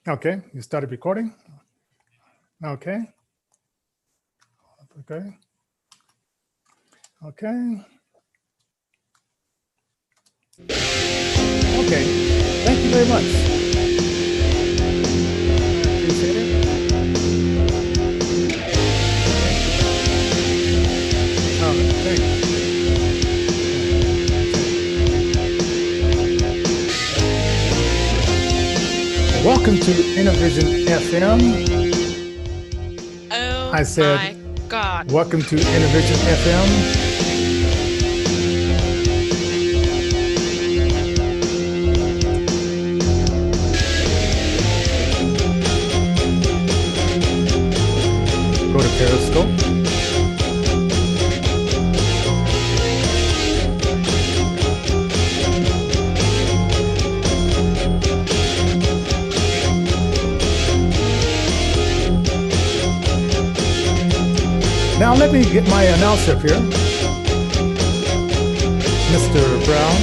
Okay, you started recording. Okay. Okay. Okay. Okay. Thank you very much. Appreciate it. All right, thanks. Welcome to Innervision FM. Oh, I said, my God. Welcome to Innervision FM. Go to Periscope. Now let me get my announcer up here, Mr. Brown.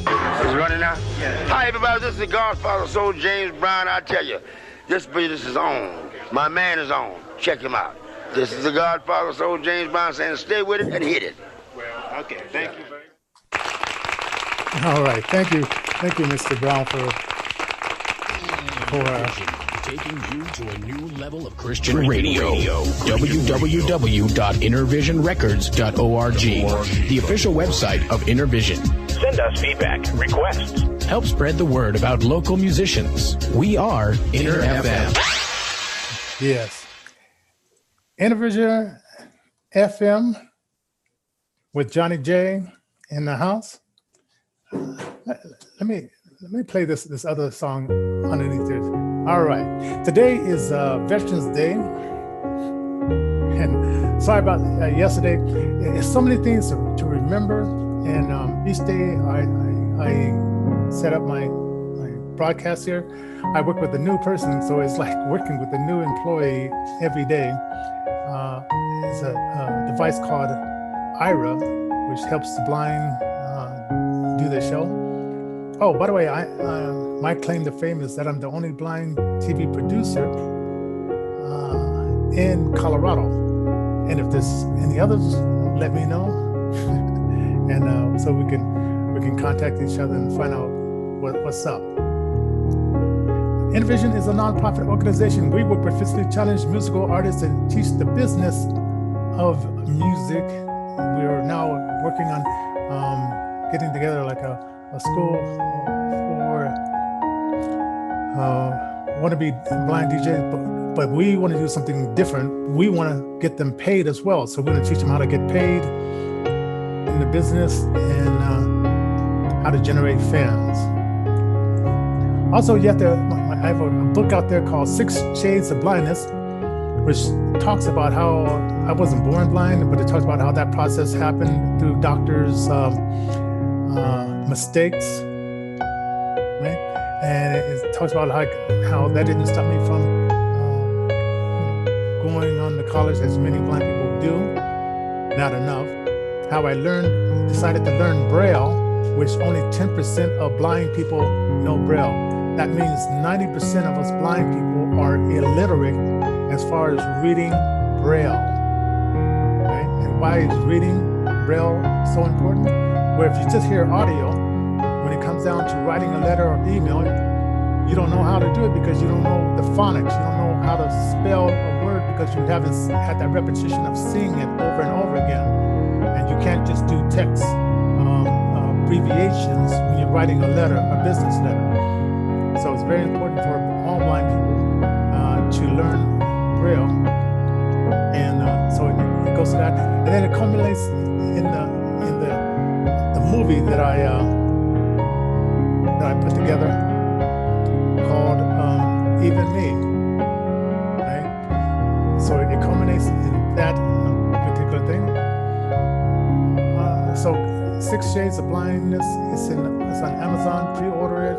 Is it running now? Yeah. Hi everybody, this is the Godfather Soul James Brown. I tell you, this business is on. My man is on. Check him out. This is the Godfather Soul James Brown saying stay with it and hit it. Well, okay, thank you very much. All right, thank you, Mr. Brown, for taking you to a new level of Christian radio. www.innervisionrecords.org, the official website of Innervision. Send us feedback, requests. Help spread the word about local musicians. We are Inner FM. Yes, Innervision FM with Johnny J in the house. Let me play this other song underneath it. All right. Today is Veterans Day. And sorry about yesterday. It's so many things to remember. And each day I set up my broadcast here. I work with a new person, so it's like working with a new employee every day. It's a device called IRA, which helps the blind do the show. Oh, by the way, my claim to fame is that I'm the only blind TV producer in Colorado. And if there's any others, let me know, and so we can contact each other and find out what's up. Innervision is a nonprofit organization. We work with physically challenged musical artists and teach the business of music. We are now working on getting together like a school for wannabe blind DJs, but we want to do something different. We want to get them paid as well. So we're going to teach them how to get paid in the business and how to generate fans. Also, I have a book out there called 6 Shades of Blindness, which talks about how I wasn't born blind, but it talks about how that process happened through doctors' mistakes, right? And it talks about how that didn't stop me from going on to college, as many blind people do, not enough. How I decided to learn Braille, which only 10% of blind people know Braille. That means 90% of us blind people are illiterate as far as reading Braille, right? And why is reading Braille so important? Where if you just hear audio, when it comes down to writing a letter or email, you don't know how to do it because you don't know the phonics. You don't know how to spell a word because you haven't had that repetition of seeing it over and over again. And you can't just do text abbreviations when you're writing a letter, a business letter. So it's very important for all blind people to learn Braille. And so it goes to that. And then it culminates in the movie that I put together called Even Me, right? So it culminates in that particular thing. So 6 Shades of Blindness it's on Amazon. Pre-order it,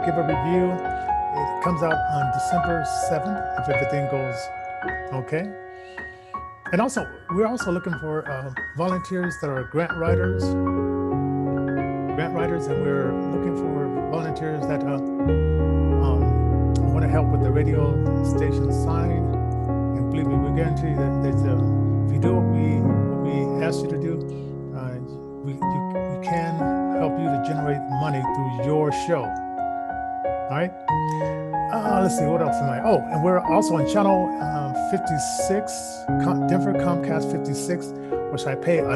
give a review. It comes out on December 7th if everything goes okay. And also, we're also looking for volunteers that are grant writers, grant writers, and we're looking for volunteers that want to help with the radio station sign. And believe me, we guarantee that if you do what we ask you to do, we can help you to generate money through your show. All right. Let's see, what else am I? Oh, and we're also on channel 56, Denver Comcast 56, which I pay a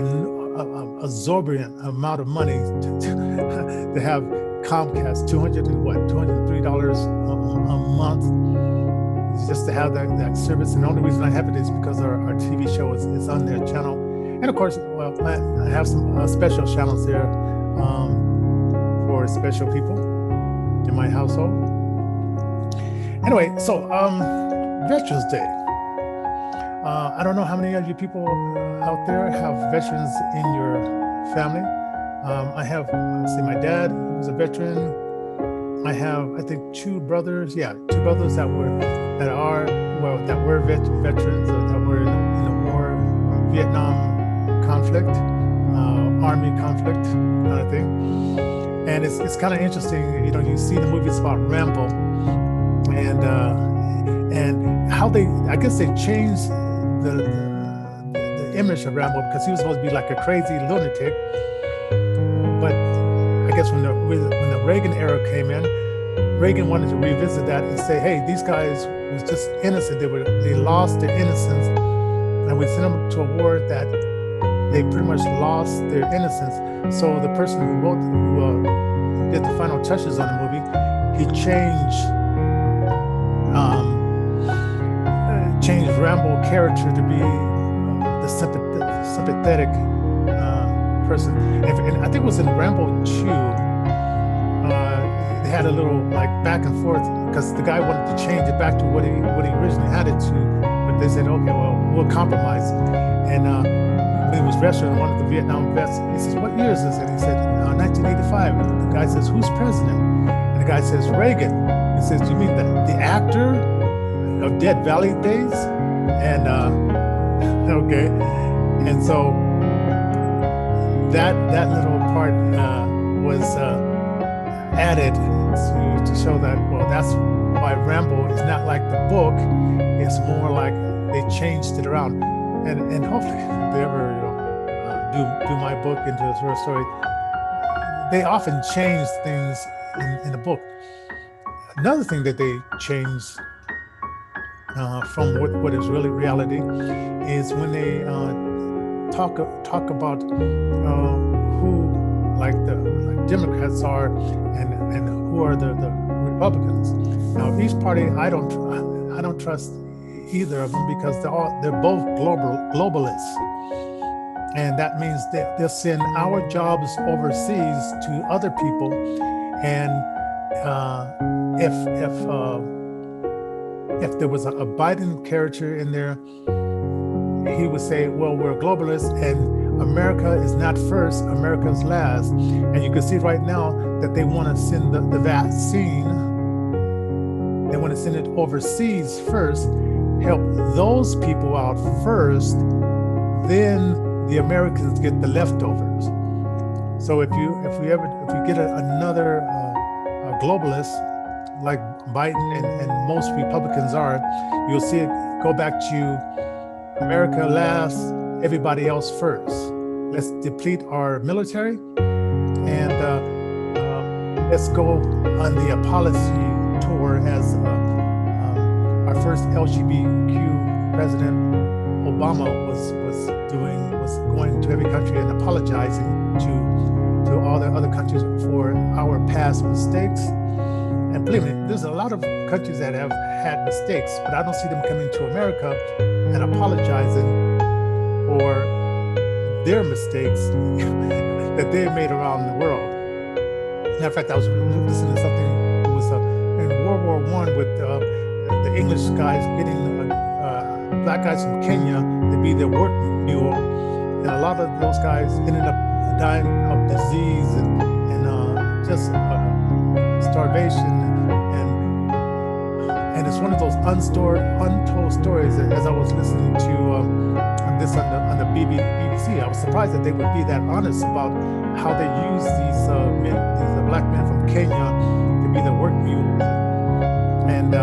exorbitant amount of money to have Comcast, $203 a month, just to have that service. And the only reason I have it is because our TV show is on their channel. And of course, well, I have some special channels there for special people in my household. Anyway, so Veterans Day. I don't know how many of you people out there have veterans in your family. I have, let's see, my dad was a veteran. I have, I think, two brothers that were veterans, or that were in the war, Vietnam conflict, Army conflict kind of thing. And it's kind of interesting, you know, you see the movies about Rambo, and how I guess they changed the image of Rambo, because he was supposed to be like a crazy lunatic. But I guess when the Reagan era came in, Reagan wanted to revisit that and say, hey, these guys was just innocent. They lost their innocence, and we sent them to a war that they pretty much lost their innocence. So the person who did the final touches on the movie, he changed Rambo character to be the sympathetic person. And I think it was in Rambo 2, they had a little like back and forth, because the guy wanted to change it back to what he originally had it to, but they said, okay, well, we'll compromise. And when he was wrestling one of the Vietnam vets, he says, what year is this? And he said, 1985. And the guy says, who's president? And the guy says, Reagan. He says, do you mean the actor of Dead Valley days? And okay, and so that little part was added to show that, well, that's why Rambo is not like the book. It's more like they changed it around, and hopefully if they ever do my book into a short story, they often change things in the book. Another thing that they changed from what is really reality is when they talk about who like Democrats are and who are the Republicans. Now each party, I don't trust either of them, because they're both globalists, and that means they'll send our jobs overseas to other people. And if there was a Biden character in there, he would say, well, we're globalists and America is not first, America is last. And you can see right now that they want to send the vaccine, they want to send it overseas first, help those people out first, then the Americans get the leftovers. So if you get another globalist, like Biden and most Republicans are, you'll see it go back to America last, everybody else first. Let's deplete our military, and let's go on the apology tour as our first LGBTQ president Obama was going to every country and apologizing to all the other countries for our past mistakes. And believe me, there's a lot of countries that have had mistakes, but I don't see them coming to America and apologizing for their mistakes that they've made around the world. Matter of fact, I was listening to something that was in World War I with the English guys getting black guys from Kenya to be their work mule, and a lot of those guys ended up dying of disease and just starvation And it's one of those untold stories that as I was listening to this on the BBC, I was surprised that they would be that honest about how they use these black men from Kenya to be the work mules, and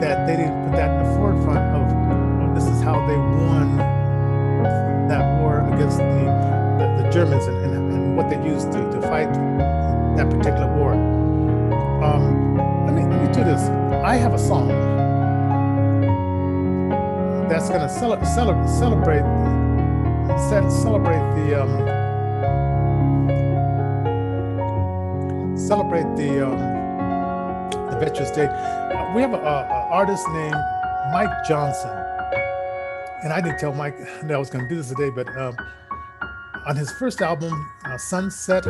that they didn't put that in the forefront of this is how they won that war against the Germans and what they used to fight that particular war. Let me do this. I have a song that's going to celebrate the Veterans Day. We have an artist named Mike Johnson, and I didn't tell Mike that I was going to do this today, but on his first album, Sunset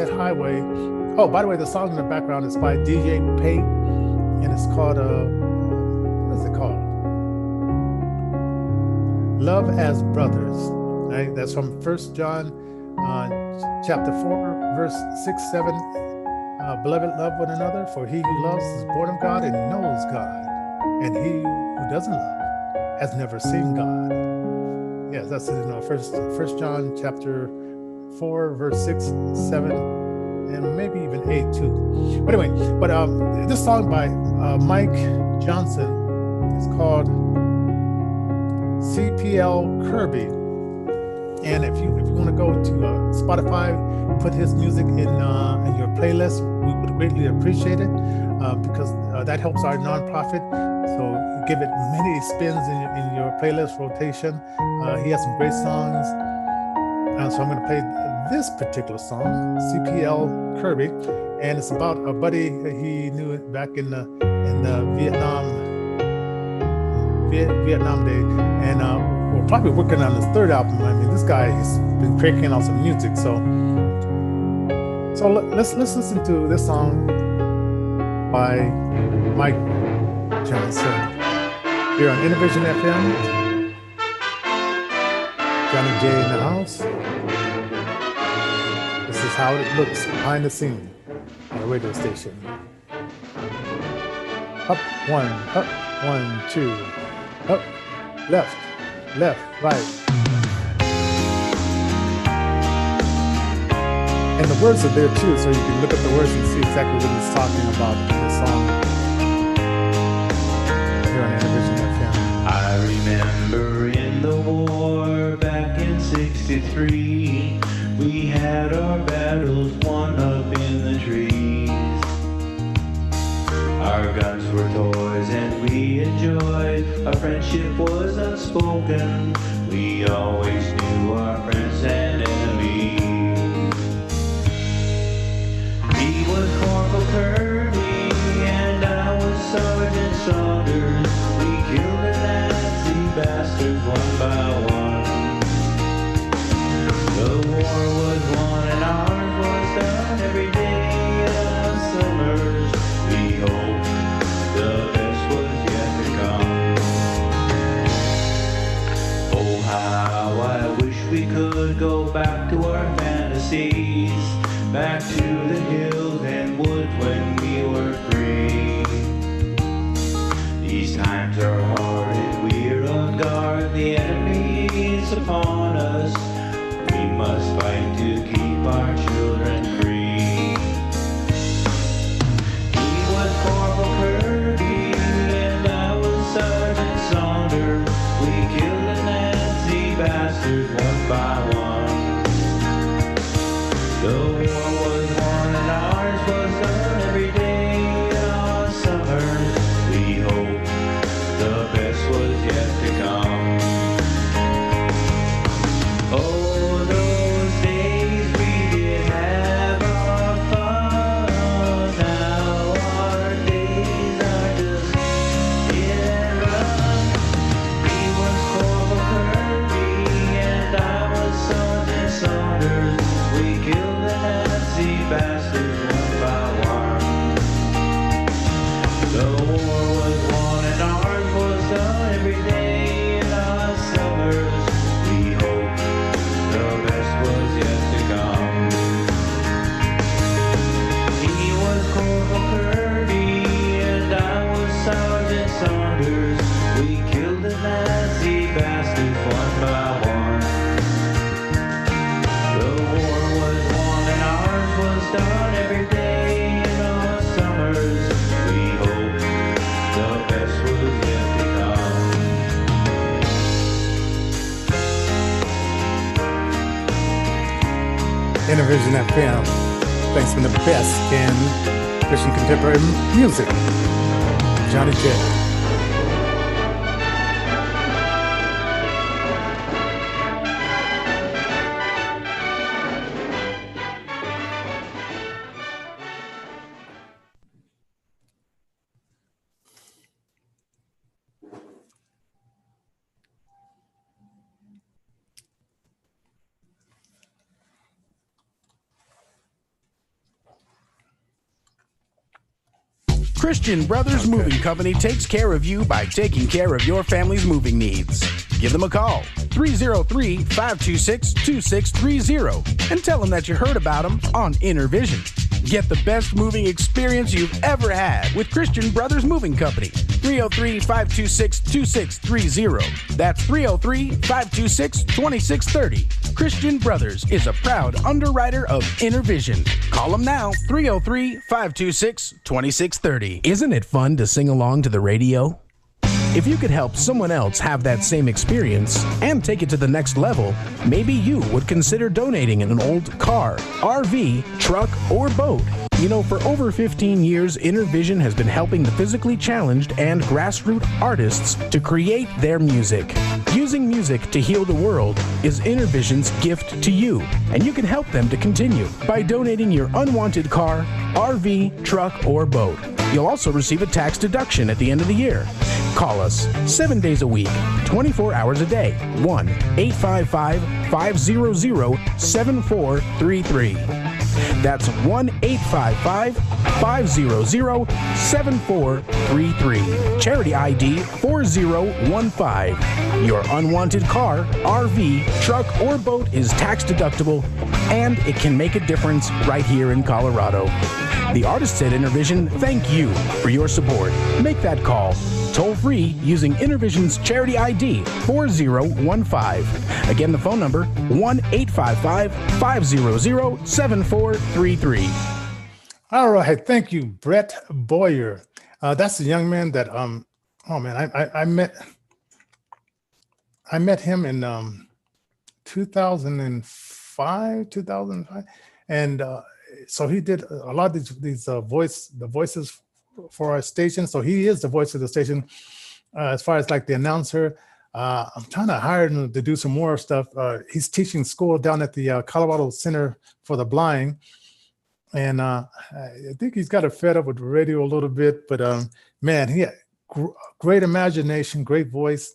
Highway. Oh, by the way, the song in the background is by DJ Pate, and it's called what is it called? Love as Brothers. Right? That's from 1 John chapter 4, verse 6, 7. Beloved, love one another, for he who loves is born of God and knows God. And he who doesn't love has never seen God. Yes, that's in 1 John chapter 4, verse 6, 7, and maybe even 8 too. But anyway, this song by Mike Johnson is called CPL Kirby. And if you want to go to Spotify, put his music in your playlist, we would greatly appreciate it because that helps our nonprofit. So give it many spins in your playlist rotation. He has some great songs. So I'm going to play this particular song, CPL Kirby, and it's about a buddy he knew back in the Vietnam day, and we're probably working on his third album. I mean, this guy has been cranking out some music, so let's listen to this song by Mike Johnson here on Innervision FM. Johnny J in the house. This is how it looks behind the scene on a radio station. Up, one, two. Up, left, right. And the words are there too, so you can look at the words and see exactly what he's talking about in the song. Here on Innervision FM. I remember in the war back in '63, we had our battles won up in the trees. Our guns were toys and we enjoyed. Our friendship was unspoken. We always knew our friends and enemies. He was Corporal Kirby and I was Sergeant Saunders. We killed the Nazi bastards one by one. The war was won and ours was done every day of summers. We hoped the best was yet to come. Oh, how I wish we could go back to our fantasies, back to the hills and woods when we were free. These times are hard and we're on guard. The enemy's upon us. We must fight to keep our children free. He was Corporal Kirby and I was Sergeant Saunders. We killed the Nazi bastards one by one. The war was won and our Innervision FM. Thanks for the best in Christian contemporary music. Johnny J. Christian Brothers Moving Company takes care of you by taking care of your family's moving needs. Give them a call, 303-526-2630, and tell them that you heard about them on Innervision. Get the best moving experience you've ever had with Christian Brothers Moving Company. 303-526-2630. That's 303-526-2630. Christian Brothers is a proud underwriter of Innervision. Call them now, 303-526-2630. Isn't it fun to sing along to the radio? If you could help someone else have that same experience and take it to the next level, maybe you would consider donating an old car, RV, truck, or boat. You know, for over 15 years, Innervision has been helping the physically challenged and grassroots artists to create their music. Using music to heal the world is Innervision's gift to you, and you can help them to continue by donating your unwanted car, RV, truck, or boat. You'll also receive a tax deduction at the end of the year. Call us 7 days a week, 24 hours a day. 1-855-500-7433. That's 1-855-500-7433. Charity ID 4015. Your unwanted car, RV, truck, or boat is tax deductible, and it can make a difference right here in Colorado. The artists at Innervision thank you for your support. Make that call toll-free using Innervision's charity ID 4015. Again, the phone number 1-855-500-7433. All right, thank you, Brett Boyer. That's the young man that I met him in 2005, and so he did a lot of these voices for our station. So he is the voice of the station as far as like the announcer. I'm trying to hire him to do some more stuff. He's teaching school down at the Colorado Center for the Blind. And I think he's got it fed up with radio a little bit, but man, he had great imagination, great voice.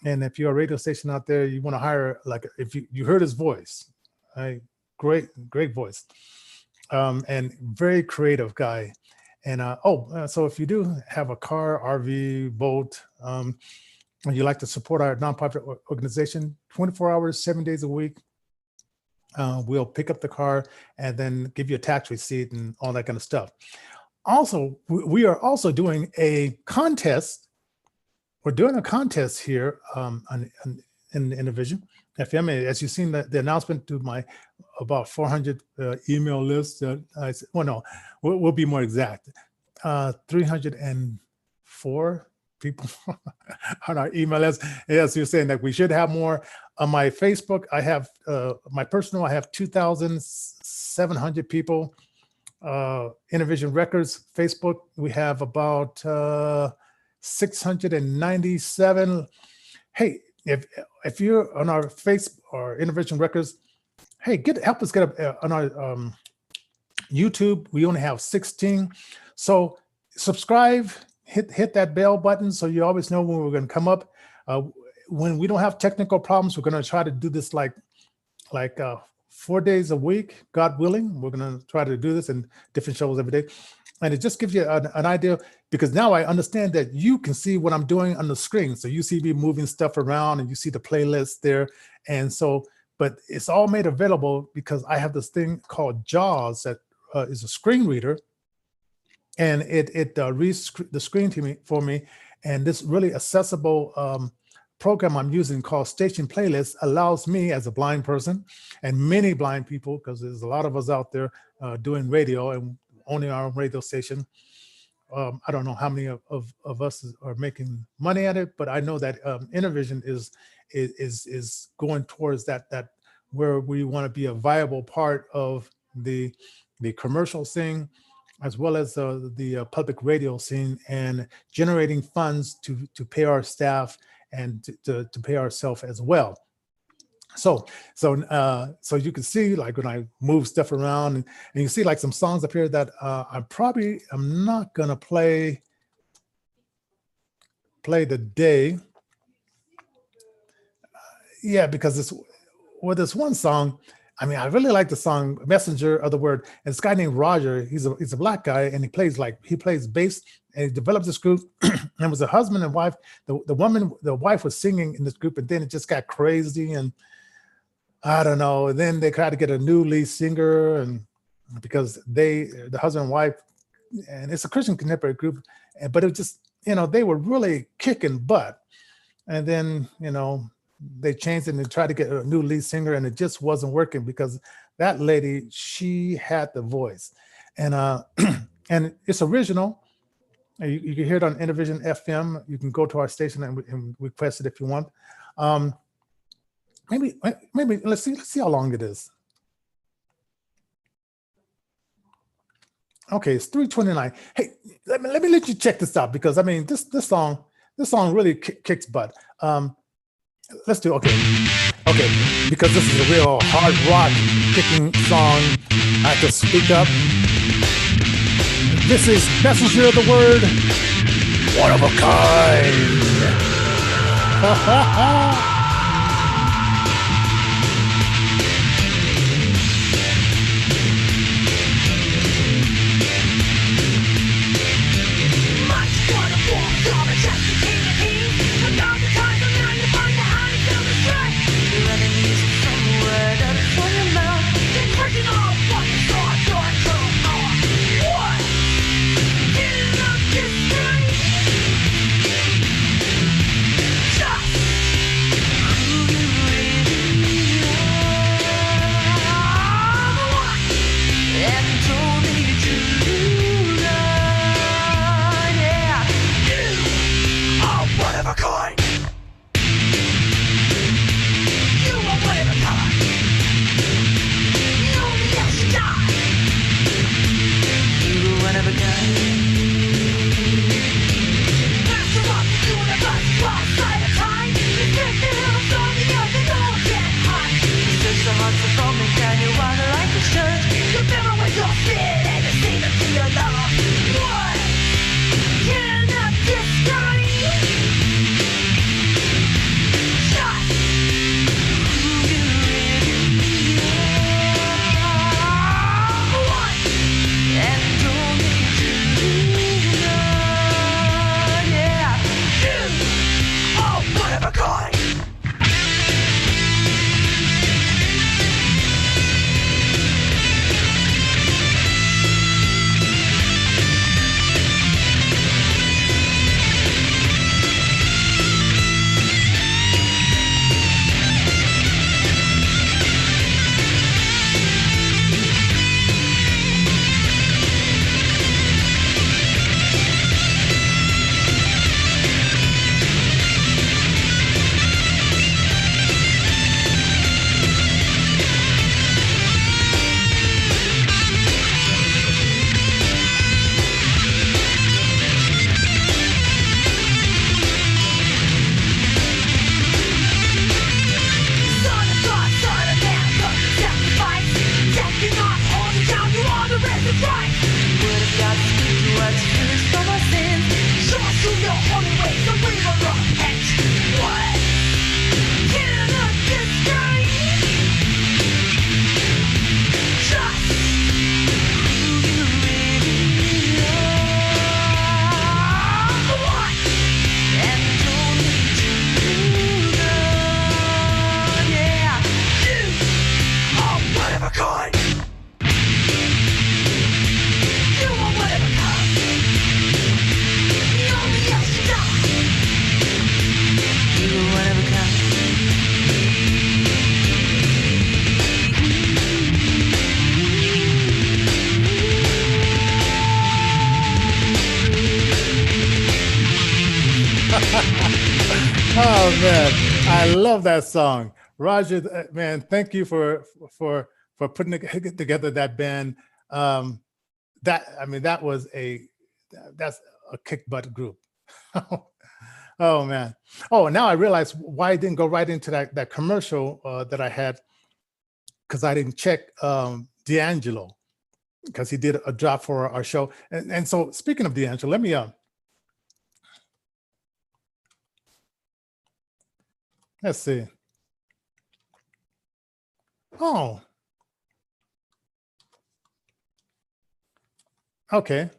And if you're a radio station out there, you want to hire, like, if you heard his voice, great voice, and very creative guy. And so if you do have a car, RV, boat, and you like to support our nonprofit organization, 24 hours, 7 days a week, we'll pick up the car and then give you a tax receipt and all that kind of stuff. Also, we are also doing a contest. We're doing a contest here in Innervision FM. As you've seen the announcement to my about 400 email list. We'll be more exact. 304 people on our email list. Yes, you're saying that we should have more. On my Facebook, I have my personal, I have 2,700 people. Innervision Records, Facebook, we have about 697. Hey, if you're on our Facebook or Innervision Records, hey, help us get on our YouTube. We only have 16. So subscribe, hit that bell button so you always know when we're going to come up. When we don't have technical problems, we're going to try to do this like 4 days a week, God willing. We're going to try to do this in different shows every day. And it just gives you an idea, because now I understand that you can see what I'm doing on the screen. So you see me moving stuff around and you see the playlist there. And so, but it's all made available because I have this thing called JAWS that is a screen reader. And it reads the screen to me for me. And this really accessible program I'm using called Station Playlist allows me, as a blind person, and many blind people, because there's a lot of us out there doing radio and owning our own radio station. I don't know how many of us are making money at it, but I know that Innervision is going towards that where we want to be a viable part of the commercial scene, as well as the public radio scene, and generating funds to pay our staff and to pay ourselves as well. So you can see, like, when I move stuff around, and you see like some songs up here that I'm not gonna play today. Yeah, because this one song, I mean, I really like the song "Messenger of the Word." And this guy named Roger, he's a black guy, and he plays bass, and he developed this group, and it was a husband and wife. The wife was singing in this group, and then it just got crazy, and I don't know. And then they tried to get a new lead singer, and because the husband and wife, and it's a Christian contemporary group, but it just, they were really kicking butt. And then, they changed it and they tried to get a new lead singer, and it just wasn't working because that lady, she had the voice. And and it's original. You can hear it on Innervision FM. You can go to our station and request it if you want. Maybe let's see how long it is. Okay, it's 3:29. Hey, let me let you check this out, because I mean this song really kicks butt. Let's do okay, because this is a real hard rock kicking song. I have to speak up. This is Messenger of the Word, one of a kind. Oh man, I love that song. Roger, man, thank you for putting together that band. That was that's a kick butt group. Oh man. Oh, now I realize why I didn't go right into that commercial that I had, because I didn't check D'Angelo, because he did a job for our show. And so speaking of D'Angelo, let me let's see. Oh. Okay.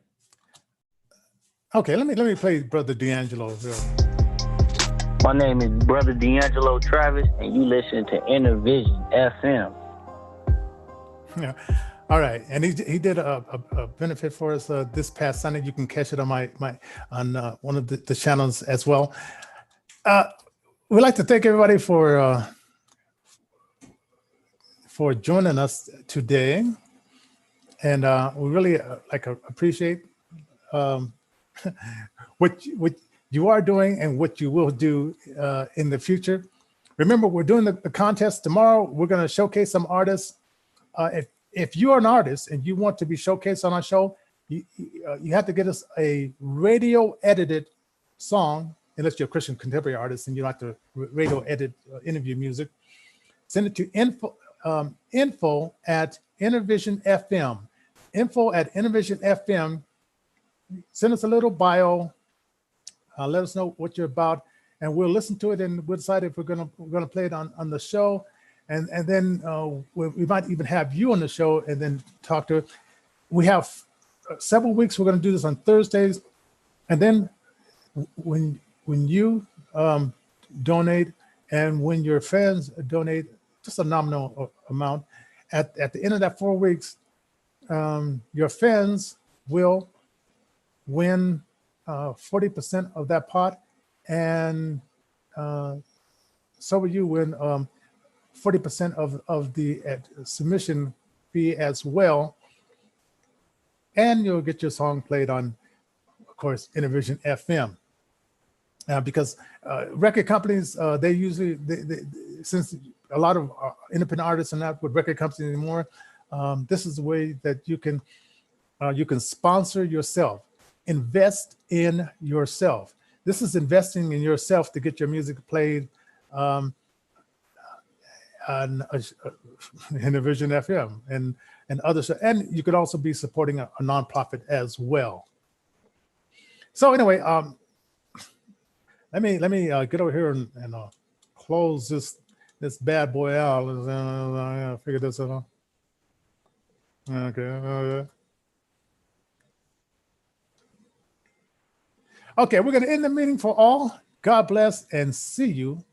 Okay, let me play Brother D'Angelo. My name is Brother D'Angelo Travis, and you listen to Innervision FM. Yeah. All right, and he did a benefit for us this past Sunday. You can catch it on my on one of the channels as well. We'd like to thank everybody for joining us today, and we really appreciate what you are doing and what you will do in the future. Remember, we're doing the contest tomorrow. We're going to showcase some artists. If you are an artist and you want to be showcased on our show, you have to get us a radio edited song, unless you're a Christian contemporary artist and you don't have to radio edit interview music. Send it to info at Innervision FM. Info at Innervision FM. Send us a little bio. Let us know what you're about, and we'll listen to it, and we'll decide if we're gonna play it on the show, and then we might even have you on the show and then talk to it. We have several weeks. We're gonna do this on Thursdays, and then when you donate and when your fans donate just a nominal amount, at the end of that 4 weeks, your fans will win 40% of that pot, and so will you win 40% of the submission fee as well, and you'll get your song played on, of course, Innervision FM. Because record companies, they usually, since a lot of independent artists are not with record companies anymore, this is the way that you can sponsor yourself. Invest in yourself. This is investing in yourself to get your music played on Innervision FM and others. And you could also be supporting a nonprofit as well. So anyway, let me get over here and close this bad boy out. Figure this out. Okay. Okay, we're going to end the meeting for all. God bless and see you